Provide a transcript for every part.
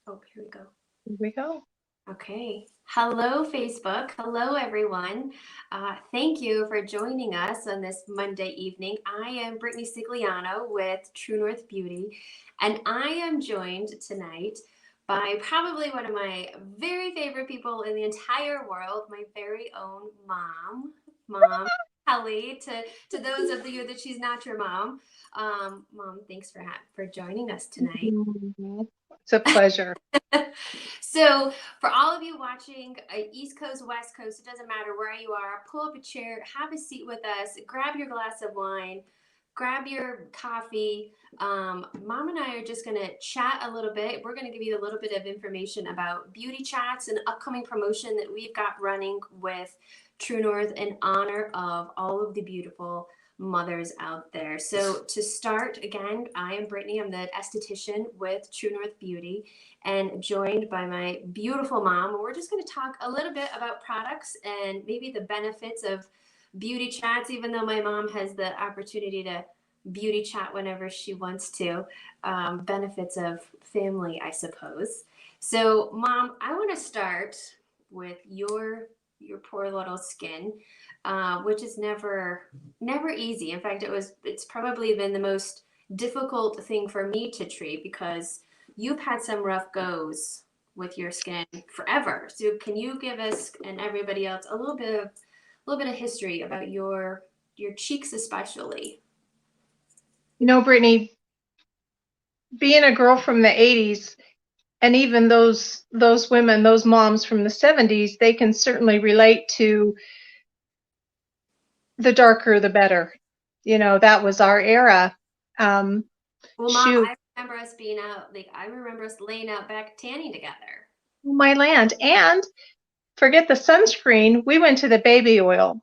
Oh, here we go. Here we go. Okay. Hello, Facebook. Hello, everyone. Thank you for joining us on this Monday evening. I am Brittney Sigliano with True North Beauty, and I am joined tonight by probably one of my very favorite people in the entire world, my very own Mom Kelly. To those of you that she's not your mom, Mom, thanks for joining us tonight. Mhm. It's a pleasure. So, for all of you watching, East Coast, West Coast, it doesn't matter where you are, pull up a chair, have a seat with us, grab your glass of wine, grab your coffee. Mom and I are just going to chat a little bit. We're going to give you a little bit of information about beauty chats and upcoming promotion that we've got running with True North in honor of all of the beautiful mothers out there. So, to start, again, I am Brittney. I'm the esthetician with True North Beauty and joined by my beautiful mom. We're just going to talk a little bit about products and maybe the benefits of beauty chats, even though my mom has the opportunity to beauty chat whenever she wants to. Benefits of family, I suppose. So, Mom, I want to start with your poor little skin, which is never easy. In fact, it's probably been the most difficult thing for me to treat because you've had some rough goes with your skin forever. So can you give us and everybody else a little bit of history about your cheeks especially? Brittany, being a girl from the 80s, and even those women, those moms from the 70s, they can certainly relate to the darker the better. That was our era. Well, Mom, Shoot, I remember us being out, like I remember us laying out back tanning together. my land. And forget the sunscreen, we went to the baby oil.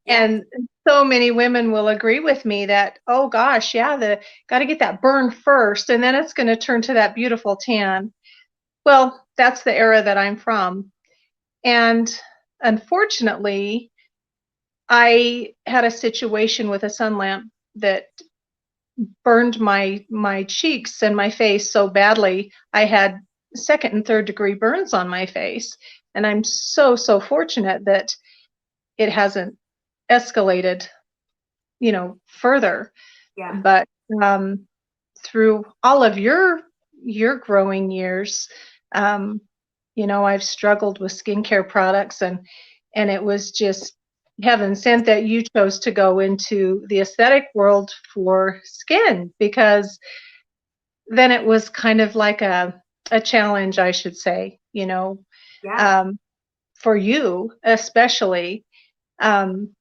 Yep. And so many women will agree with me that, oh gosh, yeah, the got to get that burn first, and then it's going to turn to that beautiful tan. Well, that's the era that I'm from. And unfortunately, I had a situation with a sun lamp that burned my cheeks and my face so badly. I had second and third degree burns on my face. And I'm so fortunate that it hasn't escalated, further. Yeah. But um, through all of your growing years, I've struggled with skincare products, and it was just heaven sent that you chose to go into the aesthetic world for skin, because then it was kind of like a challenge, I should say, Yeah. um, for you especially, um,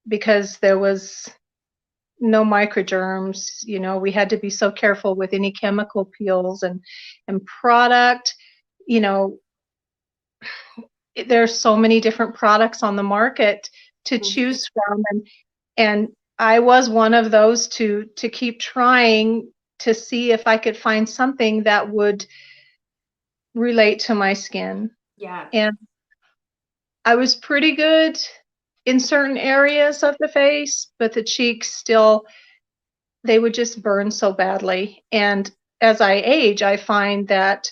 because there was no microderms. We had to be so careful with any chemical peels and product. You know, there's so many different products on the market to Mhm. choose from, and I was one of those to keep trying to see if I could find something that would relate to my skin. Yeah. And I was pretty good in certain areas of the face, but the cheeks still, they would just burn so badly. And as I age, I find that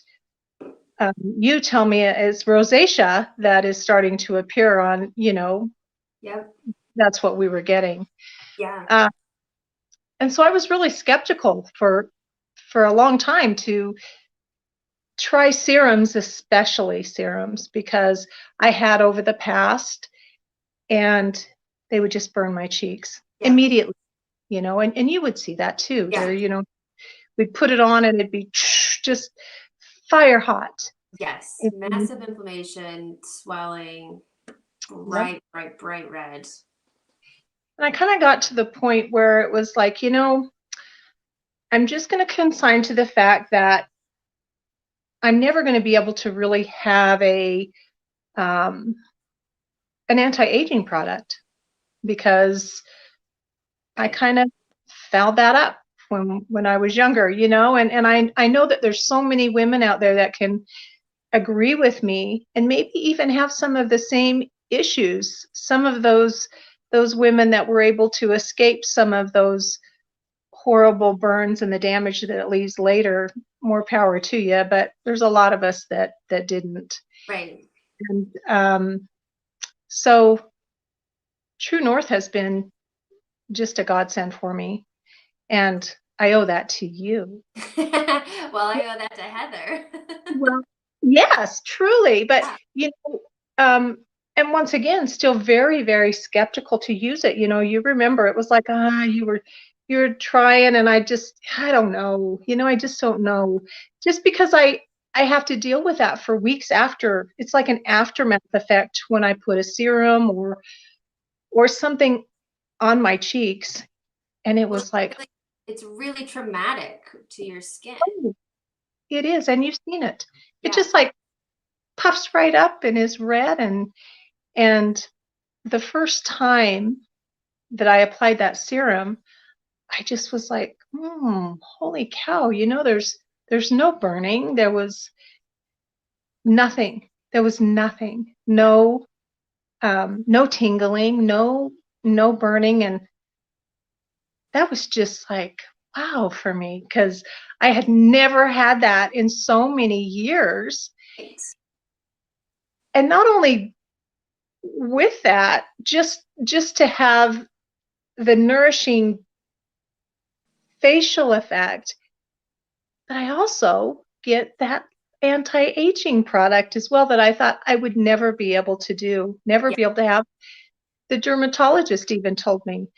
you tell me it's rosacea that is starting to appear on, Yep. that's what we were getting. Yeah. Uh, and so I was really skeptical for a long time to try serums, especially serums, because I had over the past, and they would just burn my cheeks Yeah. immediately, and you would see that too. Yeah. We'd put it on and it'd be just fire hot. Yes. And, Massive inflammation, swelling, yep. bright red. And I kind of got to the point where it was like, I'm just going to consign to the fact that I'm never going to be able to really have um, an anti-aging product, because I Okay. kind of fouled that up when I was younger, and I know that there's so many women out there that can agree with me and maybe even have some of the same issues. Some of those women that were able to escape some of those horrible burns and the damage that it leaves later, more power to you, but there's a lot of us that didn't. Right. And so True North has been just a godsend for me, and I owe that to you. Well, I owe that to Heather. Well, yes, truly. But Yeah. um, and once again, still very, very skeptical to use it. You remember it was like, you're trying, and I don't know. I just don't know. Just because I have to deal with that for weeks after. It's like an aftermath effect when I put a serum or something on my cheeks, and it Well, was like, it's really traumatic to your skin. oh, it is, and you've seen it. It Yeah. just like puffs right up and is red, and the first time that I applied that serum, I just was like, holy cow, there's no burning. There was nothing. There was nothing. Yeah. No tingling, no burning. And that was just like, wow for me, because I had never had that in so many years. Thanks. And not only with that, just to have the nourishing facial effect, but I also get that anti-aging product as well that I thought I would never be able to do, never Yeah. be able to have. The dermatologist even told me,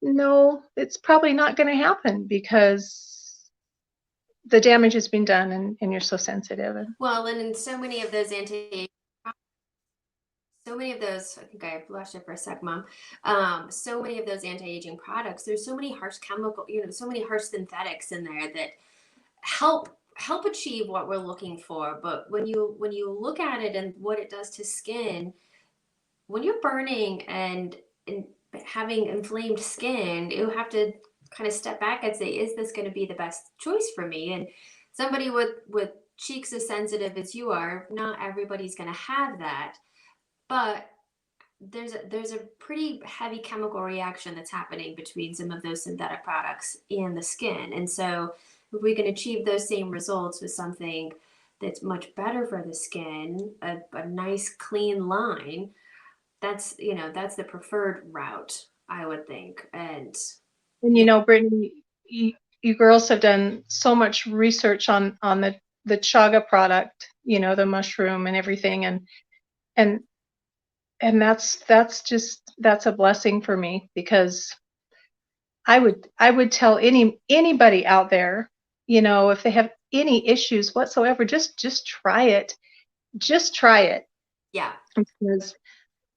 no, it's probably not going to happen because the damage has been done, and you're so sensitive. Well, and in so many of those so many of those, I think I blushed it for a sec, Mom. So many of those anti-aging products, there's so many harsh chemical, so many harsh synthetics in there that help achieve what we're looking for. But when you look at it and what it does to skin, when you're burning and having inflamed skin, you have to kind of step back and say, is this going to be the best choice for me? And somebody with cheeks as sensitive as you are, not everybody's going to have that. But there's a pretty heavy chemical reaction that's happening between some of those synthetic products and the skin. And so if we can achieve those same results with something that's much better for the skin, a nice clean line, that's the preferred route, I would think. And And yeah, Brittney, you girls have done so much research on the chaga product, the mushroom and everything, and and that's a blessing for me, because I would tell anybody out there, if they have any issues whatsoever, just try it. Just try it. yeah. Because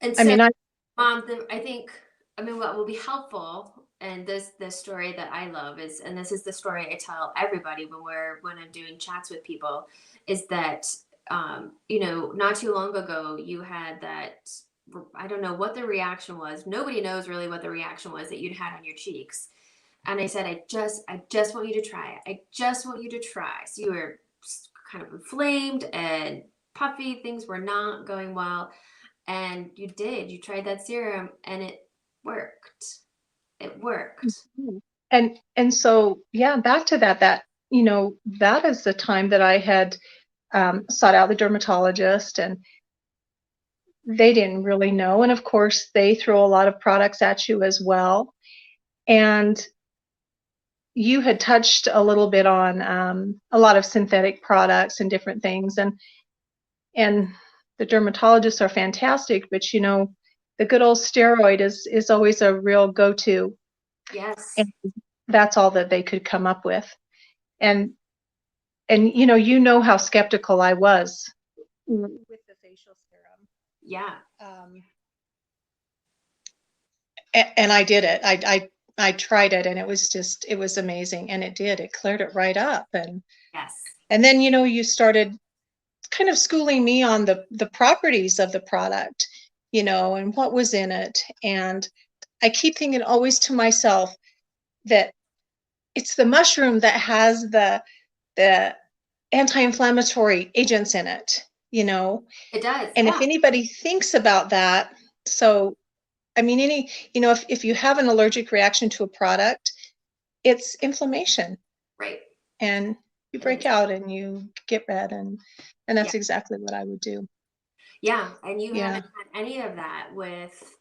And I so, mean, Mom, I think, I mean, what will be helpful, and this story that I love is, and this is the story I tell everybody when I'm doing chats with people, is that not too long ago you had that. I don't know what the reaction was. Nobody knows really what the reaction was that you'd had on your cheeks. And I said, I just want you to try it. I just want you to try. So you were kind of inflamed and puffy. Things were not going well, and you tried that serum and worked it worked. and so yeah, back to that that is the time that I had sought out the dermatologist, and they didn't really know, and of course they throw a lot of products at you as well. And you had touched a little bit on a lot of synthetic products and different things, and the dermatologists are fantastic, but the good old steroid is always a real go-to, Yes. and that's all that they could come up with. And how skeptical I was with the facial serum. Yeah. And I did it. I tried it, and it was amazing, and it cleared it right up. Yes. And then you started kind of schooling me on the properties of the product, and what was in it. And I keep thinking always to myself that it's the mushroom that has the anti-inflammatory agents in it, It does. and if Yeah. anybody thinks about that, so I mean, if you have an allergic reaction to a product, it's inflammation. Right. And You It break is. out and you get red, and Yeah. that's exactly what I would do. Yeah. And you Yeah. haven't had any of that with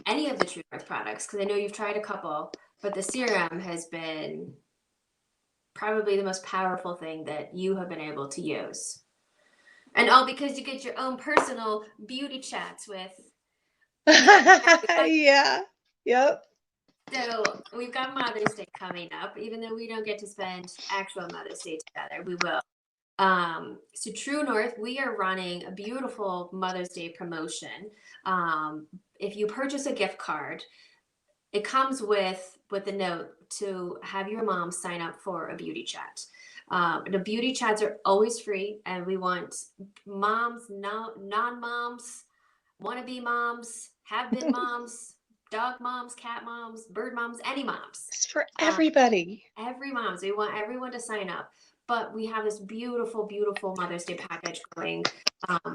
any of the True North products, because I know you've tried a couple, but the serum has been probably the most powerful thing that you have been able to use. And all because you get your own personal beauty chats with me. Yeah. Yep. So we've got Mother's Day coming up, even though we don't get to spend actual Mother's Day together, we will. So True North, we are running a beautiful Mother's Day promotion. If you purchase a gift card, it comes with a note to have your mom sign up for a beauty chat. The beauty chats are always free, and we want moms, no, non-moms, wannabe moms, have been moms, dog moms, cat moms, bird moms, any moms. It's for Uh, everybody. every mom. So we want everyone to sign up. But we have this beautiful, beautiful Mother's Day package going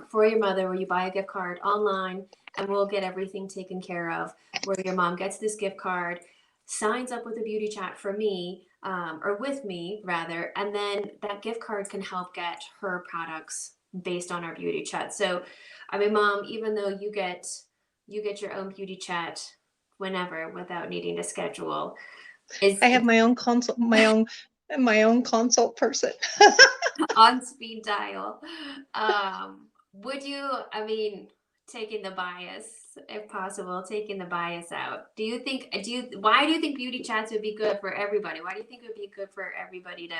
for your mother, where you buy a gift card online, and we'll get everything taken care of. Where your mom gets this gift card, signs up with a beauty chat for me, or with me rather, and then that gift card can help get her products based on our beauty chat. So, I mean, mom, even though you get your own beauty chat whenever without needing to schedule, is I have my own consult, my own consult person. on speed dial. Would you, I mean, taking the bias, if possible, taking the bias out, why do you think beauty chats would be good for everybody? Why do you think it would be good for everybody to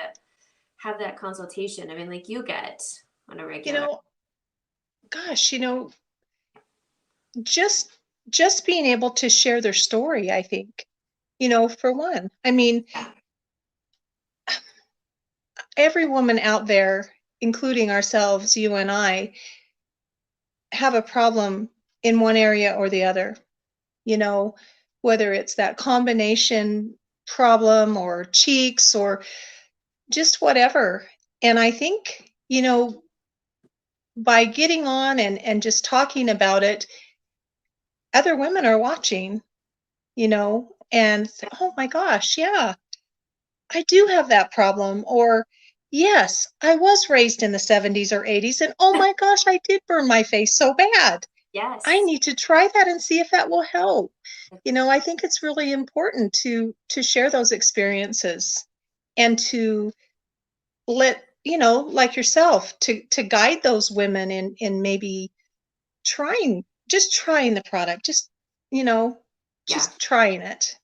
have that consultation? I mean, like you get on a You regular. know, gosh, just just being able to share their story, I think, for one. I mean, Yeah. every woman out there, including ourselves, you and I, have a problem in one area or the other, you know, whether it's that combination problem or cheeks or just whatever. And I think, by getting on and just talking about it, other women are watching, and say, oh my gosh, yeah, I do have that problem. Or, yes, I was raised in the 70s or 80s, and oh my gosh, I did burn my face so bad. I Yes. need to try that and see if that will help. I think it's really important to share those experiences and to let, like yourself, to guide those women in maybe trying the product, you know, Yeah. just trying it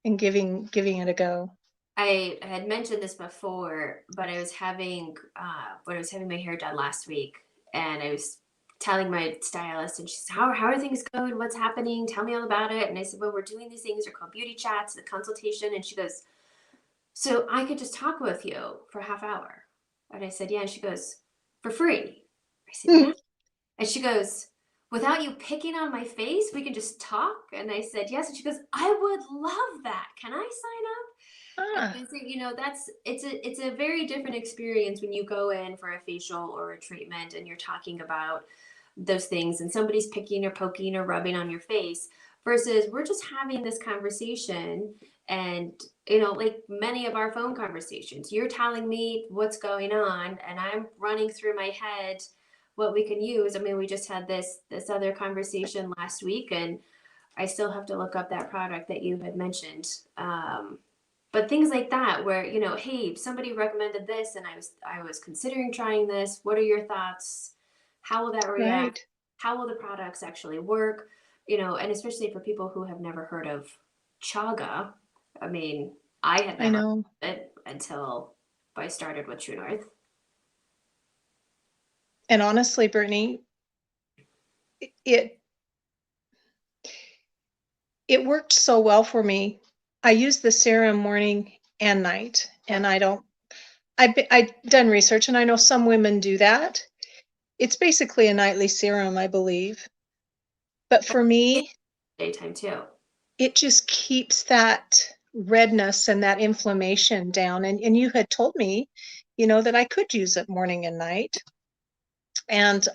and giving it a go. I had mentioned this before, but when I was having my hair done last week, and I was telling my stylist, and she said, how are things going? What's happening? Tell me all about it. And I said, well, we're doing these things. They're called beauty chats, the consultation. And she goes, so I could just talk with you for a half hour. And I said, yeah. And she goes, for free. I said, yeah. And she goes, without you picking on my face, we can just talk. And I said, yes. And she goes, I would love that. Can I sign up? Ah, And so, it's a very different experience when you go in for a facial or a treatment and you're talking about those things and somebody's picking or poking or rubbing on your face versus we're just having this conversation. And like many of our phone conversations, you're telling me what's going on and I'm running through my head what we can use. I mean, we just had this other conversation last week, and I still have to look up that product that you had mentioned. But things like that where, hey, somebody recommended this and I was considering trying this. What are your thoughts? How will that right. react? How will the products actually work? And especially for people who have never heard of chaga. I mean, I had I never know. heard of it until I started with True North. And honestly, Brittney, it it worked so well for me. I use the serum morning and night, and Yep. I've done research, and I know some women do that. It's basically a nightly serum, I believe. But for me, Daytime too. it just keeps that redness and that inflammation down. And you had told me, that I could use it morning and night. And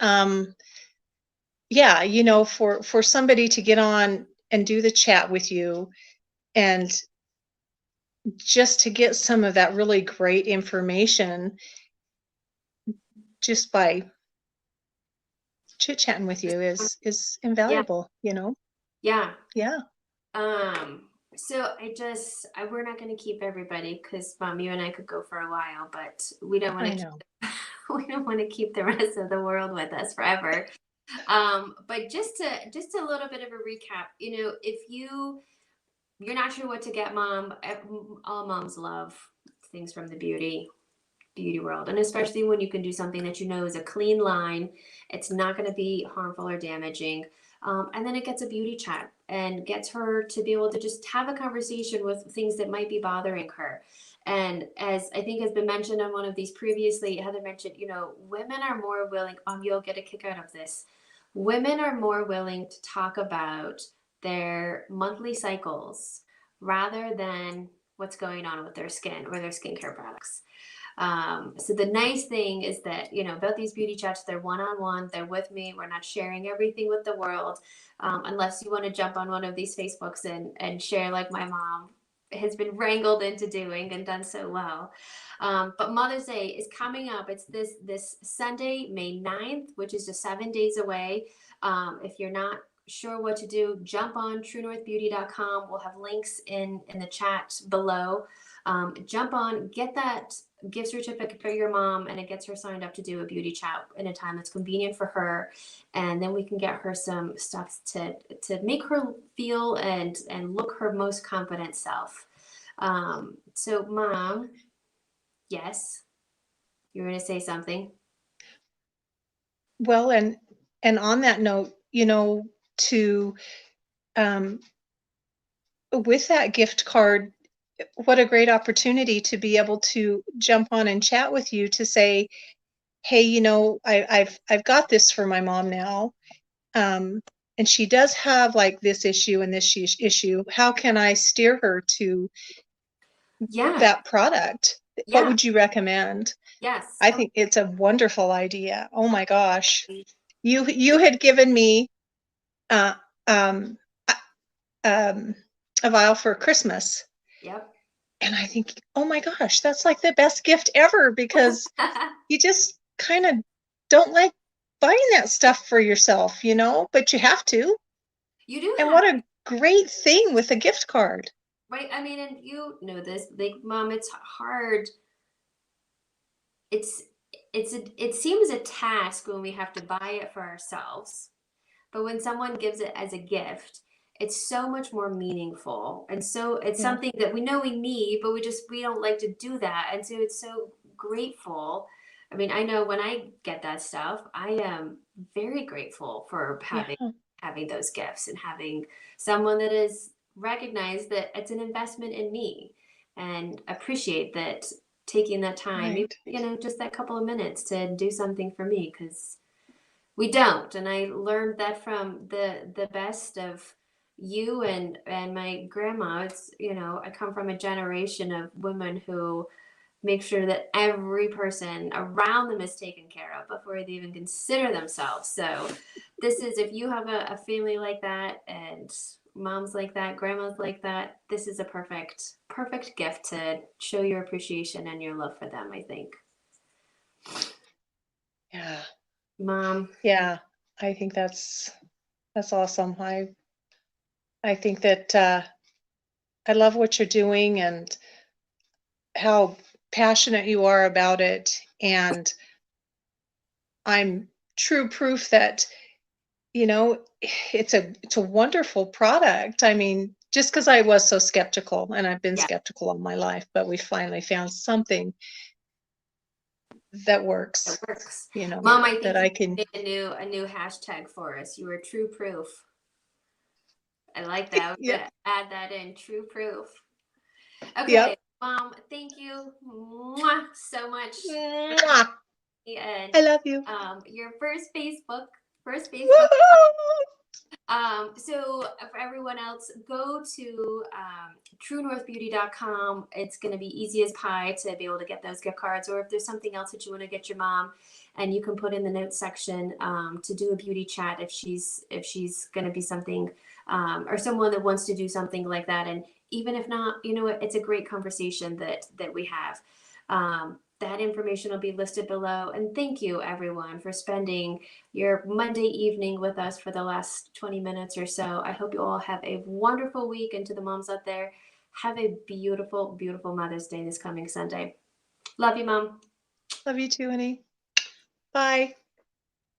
yeah, for somebody to get on and do the chat with you and just to get some of that really great information just by chit-chatting with you is Yeah. invaluable, you know? Yeah. Yeah, So we're not going to keep everybody because Mom, you and I could go for a while, but we don't want I to know. we don't want to keep the rest of the world with us forever. But just a little bit of a recap, if you're not sure what to get, Mom, all moms love things from the beauty world, and especially when you can do something that is a clean line, it's not going to be harmful or damaging, and then it gets a beauty chat and gets her to be able to just have a conversation with things that might be bothering her. And as I think has been mentioned on one of these previously, Heather mentioned, women are more willing, you'll get a kick out of this, women are more willing to talk about their monthly cycles rather than what's going on with their skin or their skincare products. So the nice thing is that, about these beauty chats, they're one-on-one, they're with me. We're not sharing everything with the world. Unless you want to jump on one of these Facebooks and share like my mom has been wrangled into doing and done so well. But Mother's Day is coming up. It's this Sunday, May 9th, which is just 7 days away. If you're not sure what to do, jump on truenorthbeauty.com. We'll have links in the chat below. Jump on, get that gift certificate for your mom, and it gets her signed up to do a beauty chat in a time that's convenient for her, and then we can get her some stuff to make her feel and look her most confident self. So Mom, yes, you're going to say something. Well, and on that note, to with that gift card, what a great opportunity to be able to jump on and chat with you to say, hey, I've got this for my mom now. And she does have like this issue and this issue. How can I steer her to that product? What would you recommend? Yes. I think it's a wonderful idea. Oh my gosh. You had given me uh, um, a vial for Christmas. Yep. And I think, oh my gosh, that's like the best gift ever, because you just kind of don't like buying that stuff for yourself, but you have to. You do And have. what a great thing with a gift card. Right. I mean, and you know this, like, Mom, it's hard. It seems a task when we have to buy it for ourselves. But when someone gives it as a gift, it's so much more meaningful. And so it's Yeah. something that we know we need, but we don't like to do that. And so it's so grateful. I mean, I know when I get that stuff, I am very grateful for Yeah. having those gifts and having someone that is recognized that it's an investment in me and appreciate that taking that time, Right. just that couple of minutes to do something for me, because we don't. And I learned that from the best of you and my grandma. It's, I come from a generation of women who make sure that every person around them is taken care of before they even consider themselves. So this is, if you have a family like that, and moms like that, grandmas like that, this is a perfect gift to show your appreciation and your love for them, I think. Yeah. Mom. Yeah. I think that's awesome. I think that I love what you're doing and how passionate you are about it. And I'm true proof that, it's a wonderful product. I mean, just because I was so skeptical, and I've been Yeah. skeptical all my life, but we finally found something that works. It works. Mom, I think that I can. made a new hashtag for us. You are true proof. I like that. We're Yep. gonna add that in. True proof. Okay, Yep. Mom. Thank you so much. Mwah. And I love you. your first Facebook. Woo-hoo! So for everyone else, go to truenorthbeauty.com. It's going to be easy as pie to be able to get those gift cards, or if there's something else that you want to get your mom, and you can put in the notes section to do a beauty chat if she's going to be something or someone that wants to do something like that. And even if not, you know what, it's a great conversation that we have. That information will be listed below. And thank you everyone for spending your Monday evening with us for the last 20 minutes or so. I hope you all have a wonderful week. And to the moms out there, have a beautiful, beautiful Mother's Day this coming Sunday. Love you, Mom. Love you too, honey. Bye.